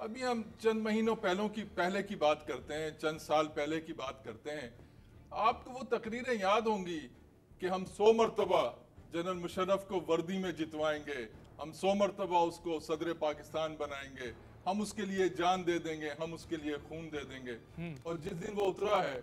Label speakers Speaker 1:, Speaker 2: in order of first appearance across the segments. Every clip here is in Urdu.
Speaker 1: ابھی ہم چند مہینوں پہلے کی بات کرتے ہیں، چند سال پہلے کی بات کرتے ہیں. آپ کو وہ تقریریں یاد ہوں گی کہ ہم 100 مرتبہ جنرل مشرف کو وردی میں جتوائیں گے، ہم 100 مرتبہ اس کو صدر پاکستان بنائیں گے، ہم اس کے لیے جان دے دیں گے، ہم اس کے لیے خون دے دیں گے. اور جس دن وہ اترا ہے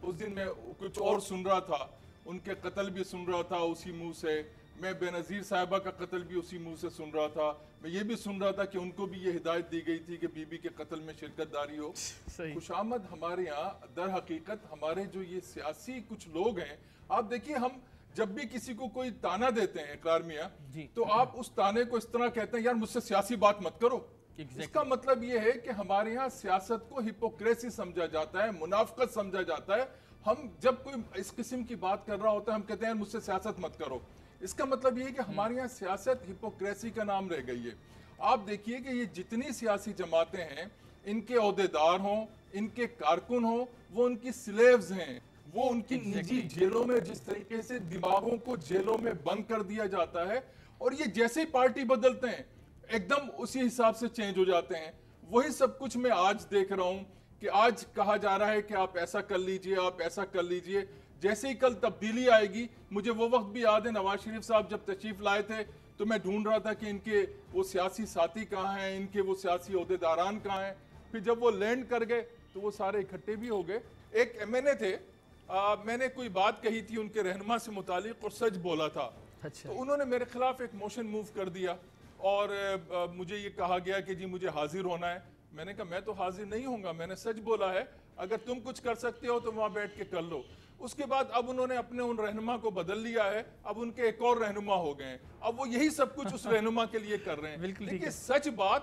Speaker 1: اس دن میں کچھ اور سن رہا تھا، ان کے قتل بھی سن رہا تھا اسی منہ سے، میں بے نظیر صاحبہ کا قتل بھی اسی منہ سے سن رہا تھا، میں یہ بھی سن رہا تھا کہ ان کو بھی یہ ہدایت دی گئی تھی کہ بی بی کے قتل میں شرکت داری ہو. خوشامد ہمارے یہاں در حقیقت ہمارے جو یہ سیاسی کچھ لوگ ہیں، آپ دیکھیے ہم جب بھی کسی کو کوئی تانا دیتے ہیں اقرار میاں، تو آپ اس تانے کو اس طرح کہتے ہیں یار مجھ سے سیاسی بات مت کرو. اس کا مطلب یہ ہے کہ ہمارے یہاں سیاست کو ہپوکریسی سمجھا جاتا ہے، منافقت سمجھا جاتا ہے. ہم جب کوئی اس قسم کی بات کر رہا ہوتا ہے ہم کہتے ہیں مجھ سے سیاست مت کرو. اس کا مطلب یہ ہے کہ ہمارے یہاں سیاست ہپوکریسی کا نام رہ گئی ہے. آپ دیکھیے کہ یہ جتنی سیاسی جماعتیں ہیں، ان کے عہدیدار ہوں، ان کے کارکن ہوں، وہ ان کی سلیوز ہیں، وہ ان کی نجی جیلوں میں جس طریقے سے دماغوں کو جیلوں میں بند کر دیا جاتا ہے، اور یہ جیسے ہی پارٹی بدلتے ہیں ایک دم اسی حساب سے چینج ہو جاتے ہیں. وہی سب کچھ میں آج دیکھ رہا ہوں کہ آج کہا جا رہا ہے کہ آپ ایسا کر لیجئے، آپ ایسا کر لیجئے. جیسے ہی کل تبدیلی آئے گی، مجھے وہ وقت بھی یاد ہے نواز شریف صاحب جب تشریف لائے تھے تو میں ڈھونڈ رہا تھا کہ ان کے وہ سیاسی ساتھی کہاں ہیں، ان کے وہ سیاسی عہدیداران کہاں ہیں. پھر جب وہ لینڈ کر گئے تو وہ سارے اکٹھے بھی ہو گئے. ایک ایم این اے تھے، میں نے کوئی بات کہی تھی ان کے رہنما سے متعلق اور سچ بولا تھا، تو انہوں نے میرے خلاف ایک موشن موو کر دیا اور مجھے یہ کہا گیا کہ جی مجھے حاضر ہونا ہے. میں نے کہا میں تو حاضر نہیں ہوں گا، میں نے سچ بولا ہے، اگر تم کچھ کر سکتے ہو تو وہاں بیٹھ کے کر لو. اس کے بعد اب انہوں نے اپنے ان رہنما کو بدل لیا ہے، اب ان کے ایک اور رہنما ہو گئے ہیں، اب وہ یہی سب کچھ اس رہنما کے لیے کر رہے ہیں. لیکن سچ بات،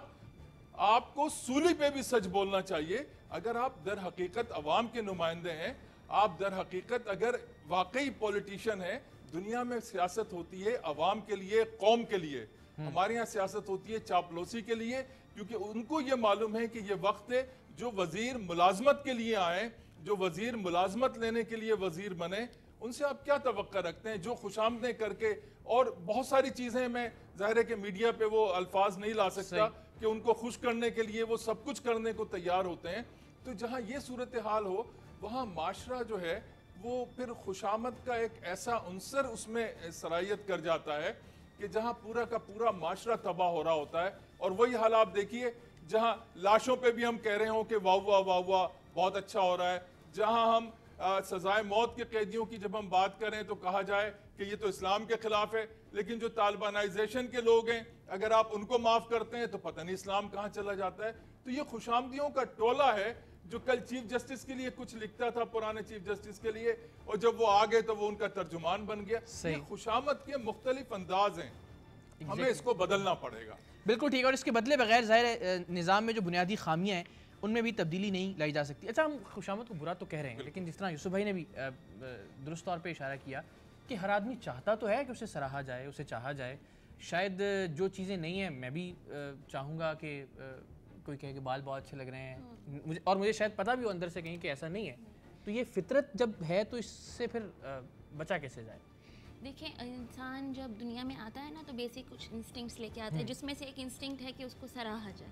Speaker 1: آپ کو سولی پہ بھی سچ بولنا چاہیے. اگر آپ در حقیقت عوام کے نمائندے ہیں، آپ در حقیقت اگر واقعی پولیٹیشین ہیں، دنیا میں سیاست ہوتی ہے عوام کے لیے، قوم کے لیے. ہمارے یہاں سیاست ہوتی ہے چاپلوسی کے لیے، کیونکہ ان کو یہ معلوم ہے کہ یہ وقت ہے جو وزیر ملازمت کے لیے آئیں، جو وزیر ملازمت لینے کے لیے وزیر بنے، ان سے آپ کیا توقع رکھتے ہیں؟ جو خوشامدیں کر کے اور بہت ساری چیزیں، میں ظاہر ہے کہ میڈیا پہ وہ الفاظ نہیں لا سکتا کہ ان کو خوش کرنے کے لیے وہ سب کچھ کرنے کو تیار ہوتے ہیں. تو جہاں یہ صورتحال ہو وہاں معاشرہ جو ہے وہ پھر خوشامد کا ایک ایسا عنصر اس میں صلاحیت کر جاتا ہے کہ جہاں پورا کا پورا معاشرہ تباہ ہو رہا ہوتا ہے. اور وہی حال آپ دیکھیے جہاں لاشوں پہ بھی ہم کہہ رہے ہوں کہ واہ واہ واہ واہ بہت اچھا ہو رہا ہے، جہاں ہم سزائے موت کے قیدیوں کی جب ہم بات کریں تو کہا جائے کہ یہ تو اسلام کے خلاف ہے، لیکن جو طالبانائزیشن کے لوگ ہیں اگر آپ ان کو معاف کرتے ہیں تو پتہ نہیں اسلام کہاں چلا جاتا ہے. تو یہ خوشامدیوں کا ٹولہ ہے جو کل چیف جسٹس کے لیے کچھ لکھتا تھا، پرانے چیف جسٹس کے لیے، اور جب وہ آگئے تو وہ ان کا ترجمان بن گیا. یہ خوشامد کے مختلف انداز ہیں، ہمیں اس کو بدلنا پڑے گا.
Speaker 2: بالکل ٹھیک ہے، اور اس کے بدلے بغیر ظاہر نظام میں جو بنیادی خامیاں ہیں ان میں بھی تبدیلی نہیں لائی جا سکتی. اچھا، ہم خوشامد کو برا تو کہہ رہے ہیں، لیکن جس طرح یوسف بھائی نے بھی درست طور پہ اشارہ کیا کہ ہر آدمی چاہتا تو ہے کہ اسے سراہا جائے، اسے چاہا جائے. شاید جو چیزیں نہیں ہیں میں بھی چاہوں گا کہ کوئی کہے کہ بال بہت اچھے لگ رہے ہیں، اور مجھے شاید پتہ بھی ہو اندر سے کہیں کہ ایسا نہیں ہے. تو یہ فطرت جب ہے تو اس سے پھر بچا کیسے جائے؟
Speaker 3: دیکھیں، انسان جب دنیا میں آتا ہے نا تو بیسک کچھ انسٹنکٹس لے کے آتا ہے، جس میں سے ایک انسٹنکٹ ہے کہ اس کو سراہا جائے.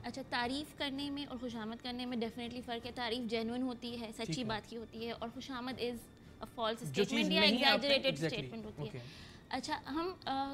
Speaker 3: اچھا، تعریف کرنے میں اور خوشامد کرنے میں ڈیفینیٹلی فرق ہے. تعریف جینوئن ہوتی ہے، سچی بات کی ہوتی ہے، اور خوشامد از اے فالس اسٹیٹمنٹ یا ایگزیجریٹڈ اسٹیٹمنٹ ہوتی ہے. اچھا، ہم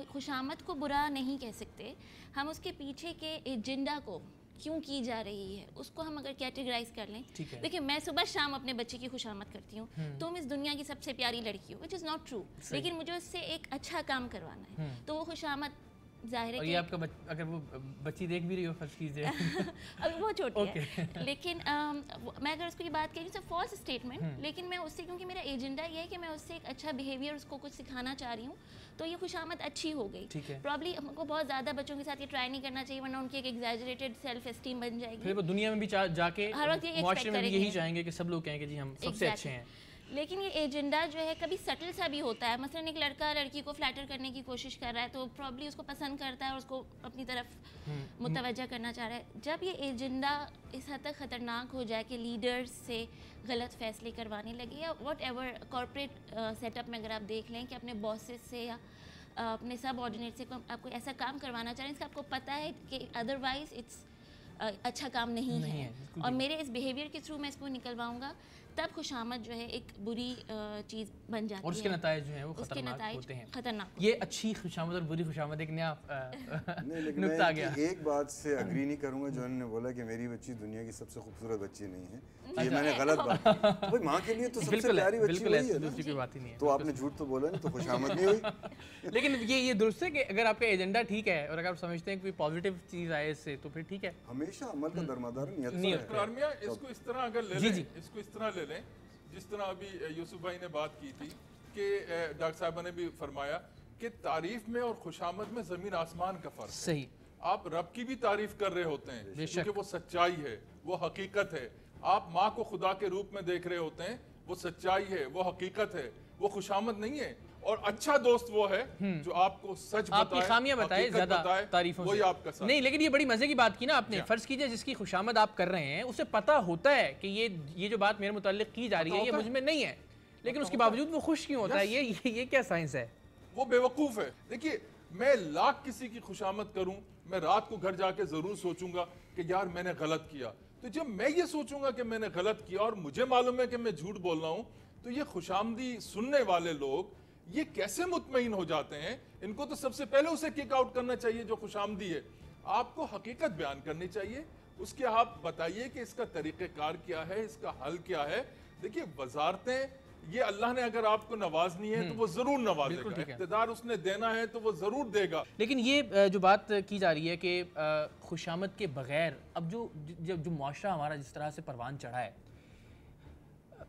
Speaker 3: خوشامد کو برا نہیں کہہ سکتے، ہم اس کے پیچھے کے ایجنڈا کو کیوں کی جا رہی ہے اس کو ہم اگر کیٹیگرائز کر لیں. دیکھیں، میں صبح شام اپنے بچے کی خوشامد کرتی ہوں، تم اس دنیا کی سب سے پیاری لڑکی ہو، وچ از ناٹ ٹرو، لیکن مجھے اس سے ایک اچھا کام کروانا ہے، تو وہ خوشامد ظاہر ہے.
Speaker 2: اور یہ آپ کا اگر وہ بچی دیکھ بھی رہی ہو فرض کیجیے،
Speaker 3: ابھی بہت چھوٹی ہے، لیکن میں اگر اس کو یہ بات کہہ رہی ہوں فالس اسٹیٹمنٹ، لیکن میں اس سے، کیونکہ میرا ایجنڈا یہ ہے کہ میں اس سے ایک اچھا بیہیویئر اس کو کچھ سکھانا چاہ رہی ہوں، تو یہ خوشامد اچھی ہو گئی. پرابلی ہم کو بہت زیادہ بچوں کے ساتھ یہ ٹرائی نہیں کرنا چاہیے، ورنہ ان کی ایک ایگزیجریٹڈ سیلف اسٹیم بن جائے گی.
Speaker 2: پھر وہ دنیا میں بھی جا کے
Speaker 3: ہر وقت یہ
Speaker 2: معاشرے میں بھی یہی چاہیں گے کہ سب لوگ کہیں کہ جی ہم سب سے اچھے ہیں.
Speaker 3: لیکن یہ ایجنڈا جو ہے کبھی سٹل سا بھی ہوتا ہے. مثلا ایک لڑکا لڑکی کو فلیٹر کرنے کی کوشش کر رہا ہے تو پرابلی اس کو پسند کرتا ہے اور اس کو اپنی طرف متوجہ کرنا چاہ رہا ہے. جب یہ ایجنڈا اس حد تک خطرناک ہو جائے کہ لیڈرز سے غلط فیصلے کروانے لگے، یا whatever corporate setup میں اگر آپ دیکھ لیں کہ اپنے باسز سے یا اپنے سب آرڈینیٹ سے آپ کو ایسا کام کروانا چاہ رہے ہیں جس کا آپ کو پتہ ہے کہ ادروائز اٹس اچھا کام نہیں
Speaker 2: نہیں
Speaker 3: ہے
Speaker 2: ہے، بالکل
Speaker 3: اور میرے اس بیہیویئر کے تھرو میں اس کو نکلواؤں گا تب خوشامد جو ہے ایک بری چیز بن جاتی ہے
Speaker 2: اور اس کے نتائج جو ہیں وہ
Speaker 3: اس کے
Speaker 2: خطرناک
Speaker 3: نتائج
Speaker 2: ہوتے ہیں.
Speaker 3: خطرناک
Speaker 2: یہ اچھی خوشامد اور بری خوشامد ایک نیا
Speaker 4: نہیں لیکن
Speaker 2: نقطہ آ
Speaker 4: میں
Speaker 2: گیا.
Speaker 4: ایک بات سے اگری نہیں کروں گا جو انہوں نے بولا کہ میری بچی دنیا کی سب سے خوبصورت بچی نہیں ہے. یہ میں نے غلط بات کی. بھائی ماں کے لیے تو سب سے پیاری بچی
Speaker 2: بالکل
Speaker 4: وہی
Speaker 2: ایسی
Speaker 4: ہے نا.
Speaker 2: دوسری کوئی بات ہی نہیں ہے.
Speaker 4: تو آپ نے جھوٹ تو بولا نہیں تو خوشامد نہیں ہوئی.
Speaker 2: لیکن یہ درست ہے کہ اگر آپ کا ایجنڈا ٹھیک ہے اور اگر آپ سمجھتے ہیں کہ کوئی پازیٹیو چیز آئے اس سے تو پھر ٹھیک ہے.
Speaker 4: ہمیشہ عمل کا درمدار نیت
Speaker 2: نیت
Speaker 4: پر ہے.
Speaker 1: اقرار میاں اس کو اس طرح اگر لے
Speaker 2: جی
Speaker 1: لیں
Speaker 2: جی.
Speaker 1: اس کو اس طرح لے لیں جس طرح ابھی یوسف بھائی نے بات کی تھی کہ ڈاکٹر صاحبہ نے بھی فرمایا کہ تعریف میں اور خوشامد میں زمین آسمان کا فرق ہے.
Speaker 2: صحیح.
Speaker 1: آپ رب کی بھی تعریف کر رہے ہوتے ہیں
Speaker 2: بے شک.
Speaker 1: کیونکہ وہ سچائی ہے وہ حقیقت ہے. آپ ماں کو خدا کے روپ میں دیکھ رہے ہوتے ہیں وہ سچائی ہے وہ حقیقت ہے وہ خوشامد نہیں ہے. اور اچھا دوست وہ ہے جو آپ کو سچ بتائے
Speaker 2: آپ کی خامیاں بتائے
Speaker 1: حقیقت
Speaker 2: زیادہ
Speaker 1: بتائے
Speaker 2: تعریفوں
Speaker 1: وہی
Speaker 2: سے.
Speaker 1: آپ کا ساتھ.
Speaker 2: نہیں لیکن یہ بڑی مزے کی بات کی نا آپ نے. فرض کیجئے جس کی خوشامد آپ کر رہے ہیں اسے پتہ ہوتا ہے کہ یہ جو بات میرے متعلق کی جا رہی ہے یہ مجھ میں نہیں ہے لیکن اس کے باوجود وہ خوش کیوں ہوتا ہے؟ یہ کیا سائنس ہے؟
Speaker 1: وہ بے وقوف ہے. دیکھیے میں لاکھ کسی کی خوشامد کروں میں رات کو گھر جا کے ضرور سوچوں گا کہ یار میں نے غلط کیا. تو جب میں یہ سوچوں گا کہ میں نے غلط کیا اور مجھے معلوم ہے کہ میں جھوٹ بول رہا ہوں تو یہ خوشامدی سننے والے لوگ یہ کیسے مطمئن ہو جاتے ہیں؟ ان کو تو سب سے پہلے اسے کک آؤٹ کرنا چاہیے جو خوشامدی ہے. آپ کو حقیقت بیان کرنی چاہیے. اس کے آپ بتائیے کہ اس کا طریقہ کار کیا ہے اس کا حل کیا ہے. دیکھیے وزارتیں یہ اللہ نے اگر آپ کو نوازنی ہے تو وہ ضرور نوازے گا. اقتدار اس نے دینا ہے تو وہ ضرور دے گا.
Speaker 2: لیکن یہ جو بات کی جا رہی ہے کہ خوشامد کے بغیر اب جو معاشرہ ہمارا جس طرح سے پروان چڑھا ہے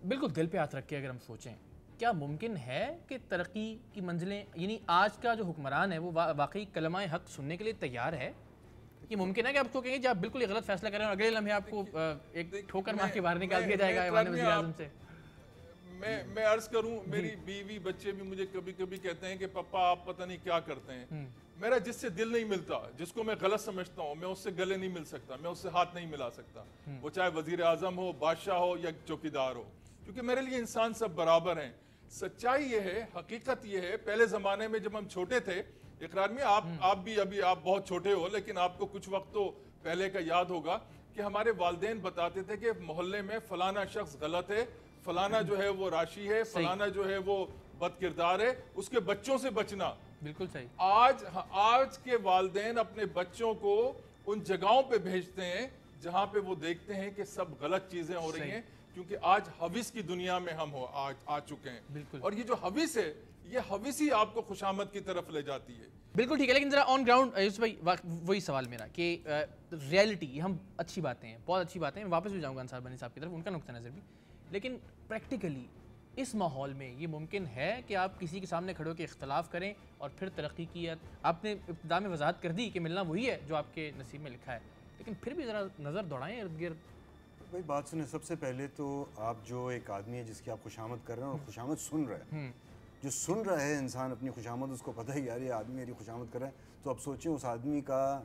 Speaker 2: بالکل دل پہ ہاتھ رکھ کے اگر ہم سوچیں کیا ممکن ہے کہ ترقی کی منزلیں یعنی آج کا جو حکمران ہے وہ واقعی کلمہ حق سننے کے لیے تیار ہے؟ یہ ممکن ہے کہ آپ کو کہیں جی آپ بالکل غلط فیصلہ کریں اور اگلے لمحے آپ کو ایک ٹھوکر مار کے باہر نکال دیا جائے گا ایوان وزیر اعظم سے؟
Speaker 1: میں عرض کروں میری بیوی بچے بھی مجھے کبھی کبھی کہتے ہیں کہ پپا آپ پتہ نہیں کیا کرتے ہیں. میرا جس سے دل نہیں ملتا جس کو میں غلط سمجھتا ہوں میں اس سے گلے نہیں مل سکتا میں اس سے ہاتھ نہیں ملا سکتا. وہ چاہے وزیر اعظم ہو بادشاہ ہو یا چوکیدار ہو کیونکہ میرے لیے انسان سب برابر ہیں. سچائی یہ ہے حقیقت یہ ہے. پہلے زمانے میں جب ہم چھوٹے تھے اقرار میں آپ بھی ابھی آپ بہت چھوٹے ہو لیکن آپ کو کچھ وقت تو پہلے کا یاد ہوگا کہ ہمارے والدین بتاتے تھے کہ محلے میں فلانا شخص غلط ہے فلانا جو ہے وہ راشی ہے فلانا جو ہے وہ بد کردار ہے اس کے بچوں سے بچنا.
Speaker 2: بالکل صحیح.
Speaker 1: آج کے والدین اپنے بچوں کو ان جگہوں پہ بھیجتے ہیں جہاں پہ وہ دیکھتے ہیں کہ سب غلط چیزیں ہو رہی ہیں کیونکہ آج حوث کی دنیا میں ہم آ چکے ہیں. اور یہ جو حوث ہے یہ حوث ہی آپ کو خوشامد کی طرف لے جاتی ہے.
Speaker 2: بالکل ٹھیک ہے. لیکن ذرا آن گراؤنڈ یوسف بھائی وہی سوال میرا کہ ریئلٹی ہم اچھی باتیں ہیں بہت اچھی باتیں ہیں میں واپس بھی جاؤں گا انصار بنی صاحب کی طرف ان کا نقطہ نظر بھی لیکن پریکٹیکلی اس ماحول میں یہ ممکن ہے کہ آپ کسی کے سامنے کھڑے ہو کے اختلاف کریں اور پھر ترقی کی آپ نے ابتدا میں وضاحت کر دی کہ ملنا وہی ہے جو آپ کے نصیب میں لکھا ہے لیکن پھر بھی ذرا نظر دوڑائیں ارد گرد.
Speaker 4: بھائی بات سنیں سب سے پہلے تو آپ جو ایک آدمی ہے جس کی آپ خوشامد کر رہے ہیں اور خوشامد سن رہے ہیں جو سن رہا ہے انسان اپنی خوشامد اس کو پتہ ہے یار یہ آدمی میری خوشامد کر رہا ہے تو اب سوچیں اس آدمی کا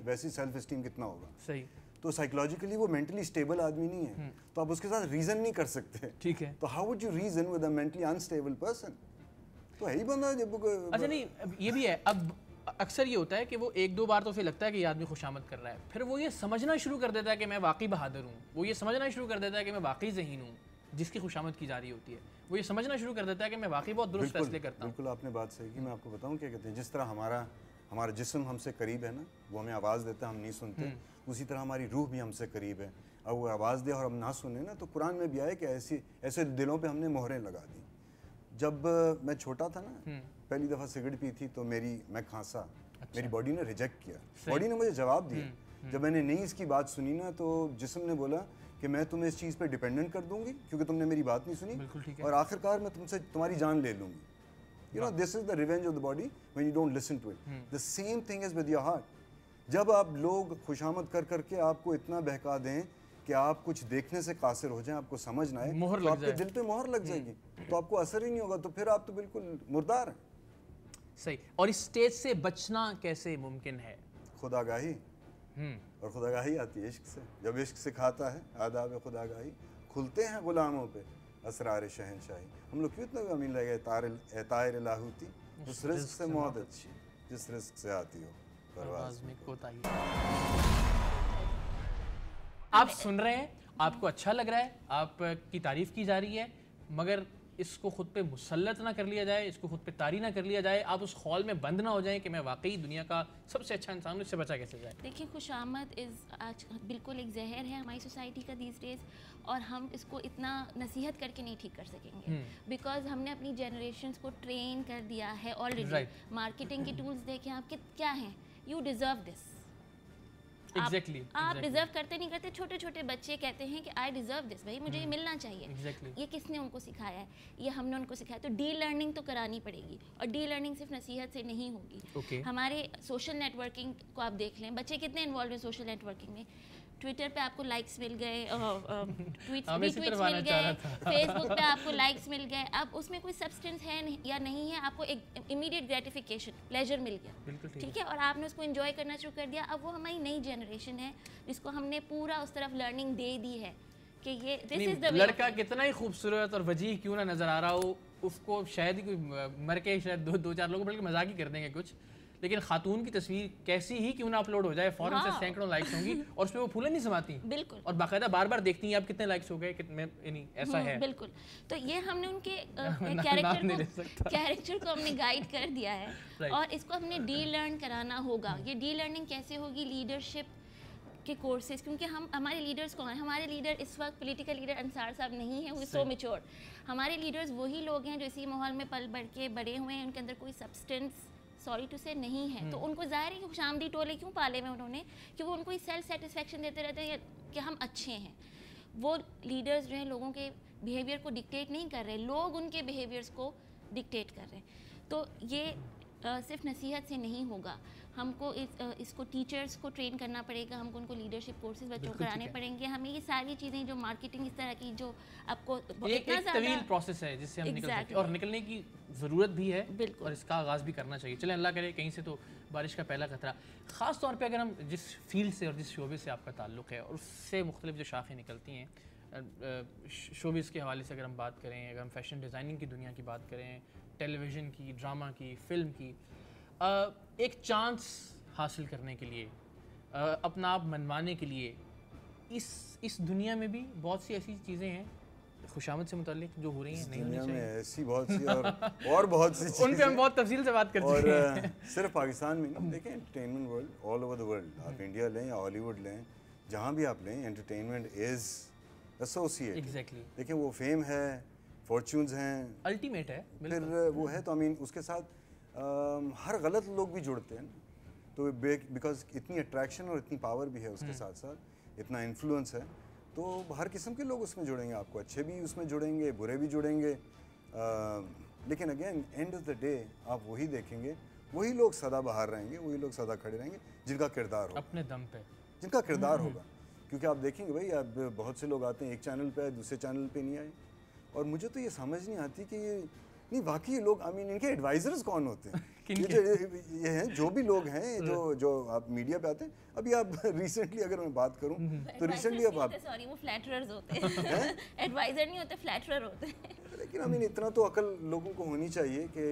Speaker 4: ویسی سیلف اسٹیم کتنا ہوگا.
Speaker 2: صحیح.
Speaker 4: تو سائیکولوجیکلی وہ مینٹلی اسٹیبل آدمی نہیں ہے تو آپ اس کے ساتھ ریزن نہیں کر سکتے.
Speaker 2: ٹھیک ہے.
Speaker 4: تو how would you reason with a mentally unstable person? تو ہے ہی بندہ جب
Speaker 2: اچھا نہیں یہ بھی ہے. اب اکثر یہ ہوتا ہے کہ وہ ایک دو بار تو اسے لگتا ہے کہ یہ آدمی خوشامد کر رہا ہے پھر وہ یہ سمجھنا شروع کر دیتا ہے کہ میں واقعی بہادر ہوں. وہ یہ سمجھنا شروع کر دیتا ہے کہ میں واقعی ذہین ہوں جس کی خوشامد کی جا رہی ہوتی ہے. وہ یہ سمجھنا شروع کر دیتا ہے کہ میں واقعی بہت درست فیصلے کرتا ہوں.
Speaker 4: بالکل آپ نے بات صحیح کی. میں آپ کو بتاؤں کیا کہتے ہیں جس طرح ہمارا جسم ہم سے قریب ہے نا وہ ہمیں آواز دیتا ہے ہم نہیں سنتے اسی طرح ہماری روح بھی ہم سے قریب ہے. اب وہ آواز دے اور ہم نہ سنیں نا تو قرآن میں بھی آئے کہ ایسے دلوں پہ ہم نے مہریں لگا دی. جب میں چھوٹا تھا نا پہلی دفعہ سگریٹ پی تھی تو میں کھانسا میری باڈی نے ریجیکٹ کیا. باڈی نے مجھے جواب دیا. جب میں نے نہیں اس کی بات سنی نا تو جسم نے بولا کہ میں تمہیں اس چیز پہ ڈیپینڈنٹ کر دوں گی کیونکہ تم نے میری بات نہیں سنی اور آخرکار میں تمہاری جان لے لوں گی. You know, this is the revenge of the body when you don't listen to it. The same thing is with your heart. جب آپ لوگ خوشامد کر کے آپ کو اتنا بہکا دیں کہ آپ کچھ دیکھنے سے قاصر ہو جائیں آپ کو سمجھ نہ آئے تو آپ کے دل پہ مہر لگ جائے گی تو آپ کو اثر ہی نہیں ہوگا تو پھر آپ تو بالکل مردار ہیں.
Speaker 2: صحیح. اور اس سٹیج سے بچنا کیسے ممکن ہے؟
Speaker 4: خودآگاہی. اور خودآگاہی آتی ہے عشق سے. جب عشق سکھاتا ہے آداب خودآگاہی کھلتے ہیں غلاموں پہ اسرار شہنشاہی. ہم لوگ کیوں اتنا امین لگے طائر لاہوتی اس رزق سے موت اچھی جس رزق سے آتی ہو پرواز میں کوتاہی.
Speaker 2: آپ سن رہے ہیں, آپ کو اچھا لگ رہا ہے, آپ کی تعریف کی جا رہی ہے, مگر اس کو خود پہ مسلط نہ کر لیا جائے, اس کو خود پہ طاری نہ کر لیا جائے, آپ اس خول میں بند نہ ہو جائیں کہ میں واقعی دنیا کا سب سے اچھا انسان ہوں, اس سے بچا کیسے جائے.
Speaker 3: دیکھیں خوشامد آج بالکل ایک زہر ہے ہماری سوسائٹی کا دیز ڈیز, اور ہم اس کو اتنا نصیحت کر کے نہیں ٹھیک کر سکیں گے, بیکاز ہم نے اپنی جنریشنز کو ٹرین کر دیا ہے آلریڈی. مارکیٹنگ کے ٹولز دیکھیں آپ کیا ہیں, یو ڈیزرو دس. آپ ڈیزرو کرتے نہیں کرتے, چھوٹے چھوٹے بچے کہتے ہیں کہ آئی ڈیزرو دس, بھائی مجھے یہ ملنا چاہیے. یہ کس نے ان کو سکھایا ہے؟ یہ ہم نے ان کو سکھایا. تو ڈی لرننگ تو کرانی پڑے گی, اور ڈی لرننگ صرف نصیحت سے نہیں ہوگی. ہمارے سوشل نیٹ ورکنگ کو آپ دیکھ لیں, بچے کتنے انوالو ہیں سوشل نیٹ ورکنگ میں. ٹویٹر پہ آپ کو لائکس مل گئے, ٹویٹس مل گئے, فیس بک پہ آپ کو لائکس مل گئے. اب اس میں کوئی سبسٹنس ہے یا نہیں ہے, آپ کو ایک امیڈیٹ گریٹیفیکیشن, پلیجر مل گیا, ٹھیک ہے, اور آپ نے اس کو انجوائے کرنا شروع کر دیا. اب وہ ہماری نئی جنریشن ہے جس کو ہم نے پورا اس طرف لرننگ دے دی ہے کہ یہ دس از دا وے.
Speaker 2: لڑکا کتنا ہی خوبصورت اور وجیح کیوں نہ نظر آ رہا ہو, اس کو شاید ہی کوئی مر کے شاید دو چار لوگ بلکہ مذاق ہی کر دیں گے کچھ, لیکن خاتون کی تصویر کیسی ہی کیوں نہ اپلوڈ ہو جائے, فوراً سے سینکڑوں لائکس ہوں گی, اور اس پہ وہ پھولیں نہیں سماتی.
Speaker 3: بالکل.
Speaker 2: اور باقاعدہ بار بار دیکھتی ہیں آپ کتنے لائکس ہو گئے, یعنی ایسا ہے.
Speaker 3: بالکل. تو یہ ہم نے ان کے کیریکٹر کو ہم نے گائیڈ کر دیا ہے, اور اس کو ہم نے ڈی لرن کرانا ہوگا. یہ ڈی لرننگ کیسے ہوگی؟ لیڈرشپ کے کورسز, کیونکہ ہمارے لیڈرز کون ہیں؟ ہمارے لیڈر اس وقت پولیٹیکل لیڈر انصار صاحب نہیں ہیں, وہ سو میچور. ہمارے لیڈرز وہی لوگ ہیں جو اسی ماحول میں پل بڑھ کے بڑے ہوئے ہیں, ان کے اندر کوئی سبسٹنس سوری ٹو سے نہیں ہے. تو ان کو ظاہر ہے کہ خوش آمدی ٹولے کیوں پالے ہوئے انہوں نے, کہ وہ ان کو سیلف سیٹسفیکشن دیتے رہتے ہیں کہ ہم اچھے ہیں. وہ لیڈرز جو ہیں لوگوں کے بیہیویئر کو ڈکٹیٹ نہیں کر رہے, لوگ ان کے بیہیویئرس کو ڈکٹیٹ کر رہے ہیں. تو یہ صرف نصیحت سے نہیں ہوگا, ہم کو اس کو ٹیچرز کو ٹرین کرنا پڑے گا, ہم کو ان کو لیڈرشپ کورسز بچوں کو کرانے پڑیں گے. ہمیں یہ ساری چیزیں جو مارکیٹنگ اس طرح کی جو آپ کو
Speaker 2: ایک طویل پروسیس ہے جس سے ہم نکل سکتے ہیں, اور نکلنے کی ضرورت بھی ہے, اور اس کا آغاز بھی کرنا چاہیے. چلیں اللہ کرے کہیں سے تو بارش کا پہلا قطرہ. خاص طور پہ اگر ہم جس فیلڈ سے اور جس شعبے سے آپ کا تعلق ہے, اور اس سے مختلف جو شاخیں نکلتی ہیں, شوبز کے حوالے سے اگر ہم بات کریں, اگر ہم فیشن ڈیزائننگ کی دنیا کی بات کریں, ٹیلی ویژن کی, ڈرامہ کی, فلم کی, ایک چانس حاصل کرنے کے لیے, اپنا آپ منوانے کے لیے, اس دنیا میں بھی بہت سی ایسی چیزیں ہیں خوشامد سے متعلق جو ہو رہی ہیں, نہیں ہونی چاہیے.
Speaker 4: ایسی بہت سی اور بہت سی چیزیں,
Speaker 2: ان پہ ہم بہت تفصیل سے بات کر چکے ہیں.
Speaker 4: اور صرف پاکستان میں نہیں, دیکھیں entertainment world all over the world, آپ انڈیا لیں یا ہالی ووڈ لیں, جہاں بھی آپ لیں, انٹرٹینمنٹ از ایسوسیٹ.
Speaker 2: ایگزیکٹلی.
Speaker 4: دیکھیں وہ فیم ہے, فارچونز ہیں,
Speaker 2: الٹیمیٹ ہے,
Speaker 4: پھر وہ ہے, تو آئی مین اس کے ساتھ ہر غلط لوگ بھی جڑتے ہیں, تو بیکاز اتنی اٹریکشن اور اتنی پاور بھی ہے اس کے ساتھ ساتھ, اتنا انفلوئنس ہے, تو ہر قسم کے لوگ اس میں جڑیں گے. آپ کو اچھے بھی اس میں جڑیں گے, برے بھی جڑیں گے, لیکن again and of the day آپ وہی دیکھیں گے, وہی لوگ سدا بہار رہیں گے, وہی لوگ سدا کھڑے رہیں گے جن کا کردار ہوگا,
Speaker 2: اپنے دم پہ
Speaker 4: جن کا کردار ہوگا. کیونکہ آپ دیکھیں گے بھائی, اب بہت سے لوگ آتے ہیں ایک چینل پہ, دوسرے چینل پہ نہیں آئے, اور مجھے تو یہ سمجھ نہیں آتی کہ یہ نہیں واقعی یہ لوگ, آئی مین ان کے ایڈوائزرز کون ہوتے ہیں؟ یہ ہیں جو بھی لوگ ہیں جو آپ میڈیا پہ آتے ہیں. ابھی آپ ریسنٹلی اگر میں بات کروں تو ریسنٹلی اب آپ
Speaker 3: سوری وہ فلیٹررز ہوتے ہیں, ایڈوائزر نہیں ہوتے, فلیٹرر ہوتے ہیں.
Speaker 4: لیکن آئی مین اتنا تو عقل لوگوں کو ہونی چاہیے کہ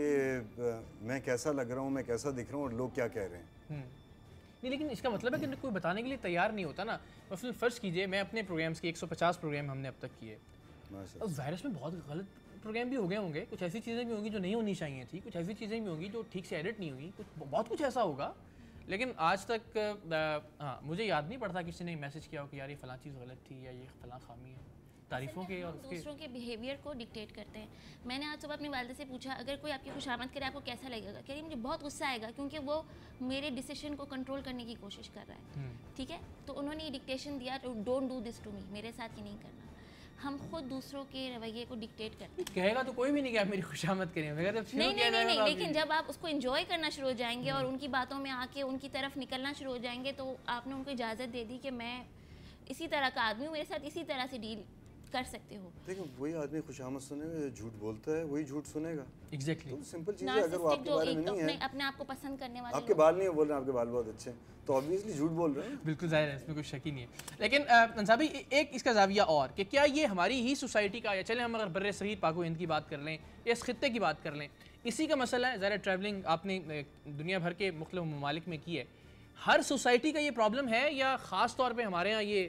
Speaker 4: میں کیسا لگ رہا ہوں, میں کیسا دکھ رہا ہوں, اور لوگ کیا کہہ رہے ہیں.
Speaker 2: نہیں, لیکن اس کا مطلب ہے کہ کوئی بتانے کے لیے تیار نہیں ہوتا نا. مثلاً فرض کیجئے میں اپنے پروگرامز کی 150 پروگرام ہم نے اب تک کیے, اور وائرس میں بہت غلط پروگرام بھی ہو گئے ہوں گے, کچھ ایسی چیزیں بھی ہوں گی جو نہیں ہونی چاہیے تھی, کچھ ایسی چیزیں بھی ہوں گی جو ٹھیک سے ایڈٹ نہیں ہوئی, بہت کچھ ایسا ہوگا. لیکن آج تک مجھے یاد نہیں پڑتا کسی نے میسج کیا ہو کہ یار یہ فلاں چیز غلط تھی یا یہ فلاں خامی ہے. تعریفوں کے اور
Speaker 3: دوسروں کے بیہیویئر کو ڈکٹیٹ کرتے ہیں. میں نے آج صبح اپنی والدہ سے پوچھا, اگر کوئی آپ کی خوشامد کرے آپ کو کیسا لگے گا؟ کہہ رہی مجھے بہت غصہ آئے گا, کیونکہ وہ میرے ڈیسیشن کو کنٹرول کرنے کی کوشش کر رہا ہے. ٹھیک ہے, تو انہوں نے یہ ڈکٹیشن دیا, don't do this to me, میرے ساتھ یہ نہیں کرنا. ہم خود دوسروں کے رویے کو ڈکٹیٹ کرتے ہیں.
Speaker 2: کہے گا تو کوئی بھی نہیں کہ آپ میری خوشامد کریں,
Speaker 3: نہیں, لیکن جب آپ اس کو انجوائے کرنا شروع ہو جائیں گے اور ان کی باتوں میں آ کے ان کی طرف نکلنا شروع ہو جائیں گے, تو آپ نے ان کو اجازت دے دی کہ میں اسی طرح کا آدمی ہوں, میرے ساتھ اسی طرح سے ڈیل کر سکتے ہو.
Speaker 4: دیکھیں وہی آدمی خوشامد سنے گا, جھوٹ بولتا ہے وہی جھوٹ سنے گا.
Speaker 2: ایگزیکٹلی.
Speaker 4: تو سمپل چیز ہے, اگر وہ آپ کے بارے میں نہیں ہے,
Speaker 3: اپنے آپ کو پسند کرنے والے,
Speaker 4: آپ کے بال نہیں بول رہے ہیں, آپ کے بال بہت اچھے ہیں, تو آبویسلی جھوٹ بول رہے ہیں.
Speaker 2: بالکل ظاہر ہے, اس میں کوئی شک ہی نہیں ہے. لیکن انصابی ایک اس کا زاویہ اور کہ کیا یہ ہماری ہی سوسائٹی کا, یا چلیں ہم اگر بر صغیر پاک و ہند کی بات کر لیں یا اس خطے کی بات کر لیں, اسی کا مسئلہ ہے. ظاہر ٹریولنگ آپ نے دنیا بھر کے مختلف ممالک میں کی ہے, ہر سوسائٹی کا یہ پرابلم ہے, یا خاص طور پہ ہمارے ہاں یہ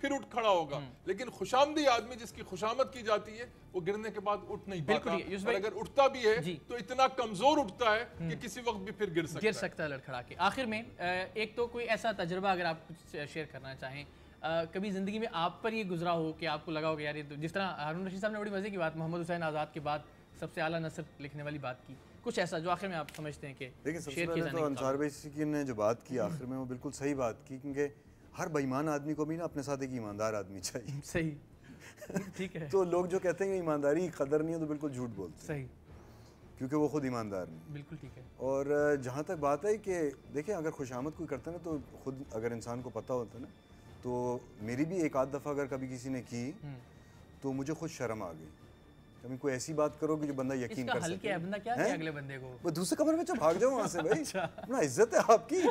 Speaker 1: پھر اٹھ کھڑا ہوگا. لیکن خوشامدی آدمی جس کی خوشامد کی جاتی ہے وہ گرنے کے بعد اٹھ نہیں پاتا, اور اگر اٹھتا بھی ہے تو اتنا کمزور اٹھتا ہے کہ کسی وقت بھی پھر گر سکتا ہے
Speaker 2: لڑکھڑا کے. آخر میں ایک تو کوئی ایسا تجربہ اگر آپ کچھ شیئر کرنا چاہیں, کبھی زندگی میں آپ پر یہ گزرا ہو کہ آپ کو لگا ہو کہ یار یہ جس طرح ہارون رشید صاحب نے بڑی مزے کی بات محمد حسین آزاد کے بعد سب سے اعلیٰ نثر لکھنے والی بات کی, کچھ ایسا جو آخر میں آپ سمجھتے ہیں کہ
Speaker 4: دیکھیں سب سے پہلے تو انصار بھائی نے جو بات کی آخر میں وہ بالکل صحیح بات کی, کیونکہ ہر بے ایمان آدمی کو بھی نا اپنے ساتھ ایک ایماندار آدمی چاہیے.
Speaker 2: صحیح, ٹھیک ہے.
Speaker 4: تو لوگ جو کہتے ہیں کہ ایمانداری کی قدر نہیں ہے تو بالکل جھوٹ بولتے ہیں.
Speaker 2: صحیح,
Speaker 4: کیونکہ وہ خود ایماندار نہیں.
Speaker 2: بالکل ٹھیک ہے.
Speaker 4: اور جہاں تک بات ہے کہ دیکھیں اگر خوشامد کوئی کرتا ہے نا تو خود اگر انسان کو پتہ ہوتا ہے نا, تو میری بھی ایک آدھ دفعہ اگر کبھی کسی نے کی تو مجھے خود شرم آ گئی. کبھی کوئی ایسی بات کرو کہ جو بندہ یقین کر سکے.
Speaker 2: حل کیا ہے, بندہ کیا ہے اگلے بندے کو
Speaker 4: وہ دوسرے کمرے میں چل بھاگ جاؤ وہاں سے بھائی, اپنا عزت ہے آپ کی,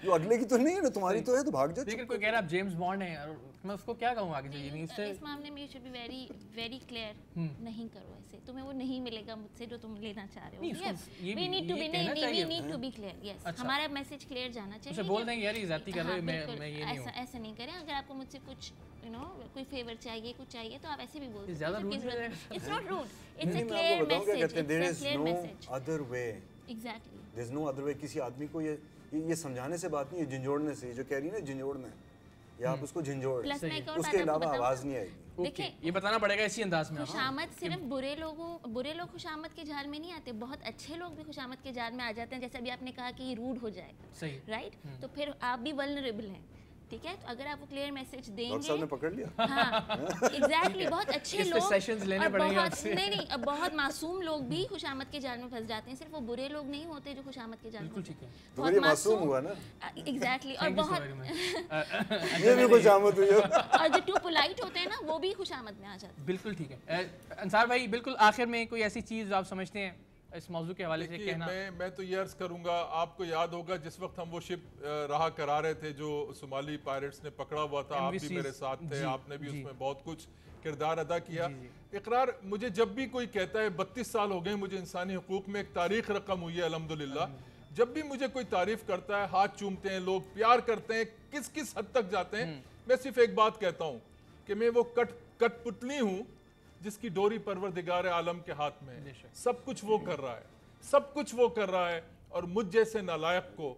Speaker 4: جو اگلے کی تو نہیں ہے نا تمہاری تو ہے, تو بھاگ جاؤ.
Speaker 2: لیکن کوئی کہہ رہا آپ جیمز بانڈ ہیں, اور میں اس کو کیا کہوں آگے سے,
Speaker 3: اس معاملے میں should be very very clear, نہیں کرو ایسے, تمہیں وہ نہیں ملے گا مجھ سے جو تم لینا چاہ رہے ہو. We need to be clear, yes, ہمارا میسج کلیئر جانا چاہیے.
Speaker 2: بول دیں یار یہ ذاتی کر رہے میں یہ نہیں ہوں,
Speaker 3: ایسا نہیں کریں. اگر آپ کو مجھ سے کچھ کوئی فیور چاہیے, کچھ چاہیے, تو آپ ایسے بھی بول سکتے ہیں. It's not rude, it's a clear message,
Speaker 4: there is no other way.
Speaker 3: Exactly,
Speaker 4: there is no other way. کسی آدمی کو یہ سمجھانے سے بات نہیں ہے, جھنجھوڑنے سے, جو کہہ رہی ہے نا جھنجھوڑنا ہے, یا آپ اس کو جھنجھوڑ, اس کے علاوہ آواز نہیں آئے گی.
Speaker 3: دیکھیں
Speaker 2: یہ بتانا پڑے گا اسی انداز میں.
Speaker 3: خوشامد صرف برے لوگ خوشامد کے جال میں نہیں آتے, بہت اچھے لوگ بھی خوشامد کے جال میں آ جاتے ہیں. جیسے ابھی آپ نے کہا کہ یہ روڈ ہو جائے گا, رائٹ, تو پھر آپ بھی ولنریبل ہیں, ٹھیک ہے. تو اگر آپ کو کلیئر میسج دیں گے,
Speaker 4: صاحب نے پکڑ لیا.
Speaker 3: ہاں ایگزیکٹلی, بہت اچھے لوگ, نہیں بہت معصوم لوگ بھی خوشامد کے جال میں پھنس جاتے ہیں. صرف وہ برے لوگ نہیں ہوتے جو خوشامد کے جال میں,
Speaker 4: تو یہ معصوم ہوا نا.
Speaker 3: ایگزیکٹلی, اور بہت
Speaker 4: یہ بھی خوشامد ہوئی,
Speaker 3: اور جو ٹو پولائٹ ہوتے ہیں نا وہ بھی خوشامد میں آ جاتے ہیں.
Speaker 2: بالکل ٹھیک ہے. انصار بھائی بالکل آخر میں کوئی ایسی چیز آپ سمجھتے ہیں اس موضوع کے حوالے سے کہنا؟
Speaker 1: میں تو یہ عرض کروں گا, آپ کو یاد ہوگا جس وقت ہم وہ شپ رہا کرا رہے تھے جو صومالی پائریٹس نے پکڑا ہوا تھا, آپ بھی میرے ساتھ تھے, آپ نے بھی اس میں بہت کچھ کردار ادا کیا. اقرار, مجھے جب بھی کوئی کہتا ہے 32 سال ہو گئے مجھے انسانی حقوق میں, ایک تاریخ رقم ہوئی ہے الحمدللہ, جب بھی مجھے کوئی تعریف کرتا ہے ہاتھ چومتے ہیں لوگ, پیار کرتے ہیں, کس حد تک جاتے ہیں. میں صرف ایک بات کہتا ہوں کہ میں وہ کٹ پتلی ہوں جس کی ڈوری پروردگار عالم کے ہاتھ میں ہے. سب کچھ وہ کر رہا ہے, سب کچھ وہ کر رہا ہے, اور مجھ جیسے نالائق کو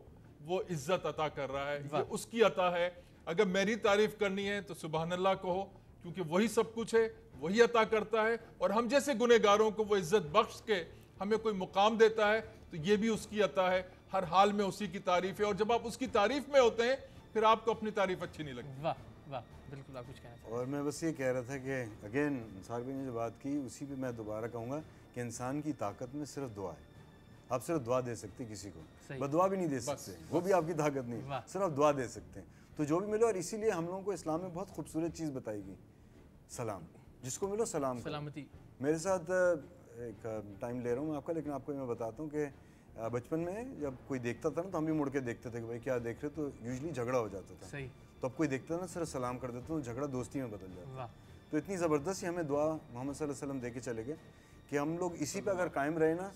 Speaker 1: وہ عزت عطا کر رہا ہے. یہ اس کی عطا ہے. اگر میری تعریف کرنی ہے تو سبحان اللہ کہو, کیونکہ وہی سب کچھ ہے, وہی عطا کرتا ہے, اور ہم جیسے گنہگاروں کو وہ عزت بخش کے ہمیں کوئی مقام دیتا ہے تو یہ بھی اس کی عطا ہے. ہر حال میں اسی کی تعریف ہے, اور جب آپ اس کی تعریف میں ہوتے ہیں پھر آپ کو اپنی تعریف اچھی نہیں لگتی.
Speaker 2: واہ واہ, بالکل آپ کچھ کہنا چاہتے ہیں.
Speaker 4: اور میں بس یہ کہہ رہا تھا کہ اگین انصار بھائی نے جو بات کی اسی پہ میں دوبارہ کہوں گا کہ انسان کی طاقت میں صرف دعا ہے. آپ صرف دعا دے سکتے کسی کو, بدعا بھی نہیں دے سکتے, وہ بھی آپ کی طاقت نہیں, صرف دعا دے سکتے ہیں. تو جو بھی ملو, اور اسی لیے ہم لوگوں کو اسلام میں بہت خوبصورت چیز بتائی گئی, سلام. جس کو ملو سلام,
Speaker 2: سلامتی.
Speaker 4: میرے ساتھ ایک ٹائم لے رہا ہوں میں آپ کا, لیکن آپ کو میں بتاتا ہوں کہ بچپن میں جب کوئی دیکھتا تھا نا تو ہم بھی مڑ کے دیکھتے تھے کہ بھائی کیا دیکھ رہے, تو یوزلی جھگڑا ہو جاتا تھا. تو اب کوئی دیکھتا تھا نا صرف سلام کر دیتا تو جھگڑا دوستی میں بدل جاتا. تو اتنی زبردست ہمیں دعا محمد صلی اللہ علیہ وسلم دے کے چلے گئے کہ ہم لوگ اسی پہ اگر قائم رہے نا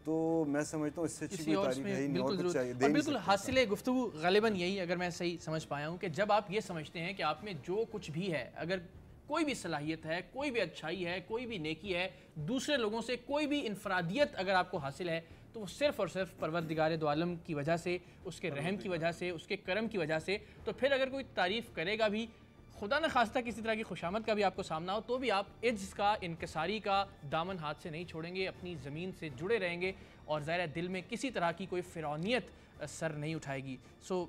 Speaker 4: تو میں سمجھتا ہوں اس سے اچھی کوئی تعریف ہے ہی نہیں, اور کچھ چاہیے.
Speaker 2: بالکل حاصل گفتگو غالباً یہی, اگر میں صحیح سمجھ پایا ہوں, کہ جب آپ یہ سمجھتے ہیں کہ آپ میں جو کچھ بھی ہے, اگر کوئی بھی صلاحیت ہے, کوئی بھی اچھائی ہے, کوئی بھی نیکی ہے, دوسرے لوگوں سے کوئی بھی انفرادیت اگر آپ کو حاصل ہے, تو وہ صرف اور صرف پروردگار دو عالم کی وجہ سے, اس کے رحم کی وجہ سے, اس کے کرم کی وجہ سے. تو پھر اگر کوئی تعریف کرے گا بھی, خدا نہ خواستہ کسی طرح کی خوشامد کا بھی آپ کو سامنا ہو, تو بھی آپ عجز کا, انکساری کا دامن ہاتھ سے نہیں چھوڑیں گے, اپنی زمین سے جڑے رہیں گے, اور ظاہر دل میں کسی طرح کی کوئی فرعونیت سر نہیں اٹھائے گی. سو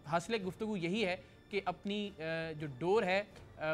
Speaker 2: حاصل گفتگو یہی ہے کہ اپنی جو ڈور ہے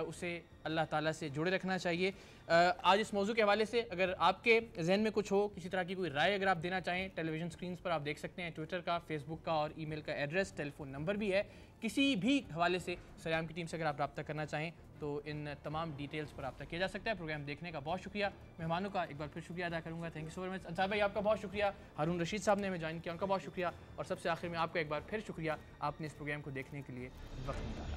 Speaker 2: اسے اللہ تعالیٰ سے جڑے رکھنا چاہیے. آج اس موضوع کے حوالے سے اگر آپ کے ذہن میں کچھ ہو, کسی طرح کی کوئی رائے اگر آپ دینا چاہیں, ٹیلی ویژن سکرینز پر آپ دیکھ سکتے ہیں ٹویٹر کا, فیس بک کا, اور ای میل کا ایڈریس, ٹیلی فون نمبر بھی ہے. کسی بھی حوالے سے سریام کی ٹیم سے اگر آپ رابطہ کرنا چاہیں تو ان تمام ڈیٹیلز پر رابطہ کیا جا سکتا ہے. پروگرام دیکھنے کا بہت شکریہ. مہمانوں کا ایک بار پھر شکریہ ادا کروں گا. Thank you so very much. Ansar بھائی آپ کا بہت شکریہ. ہارون رشید صاحب نے ہمیں جوائن کیا, ان کا بہت شکریہ. اور سب سے آخر میں آپ کا ایک بار پھر شکریہ, آپ نے اس پروگرام کو دیکھنے کے لیے وقت نکالا.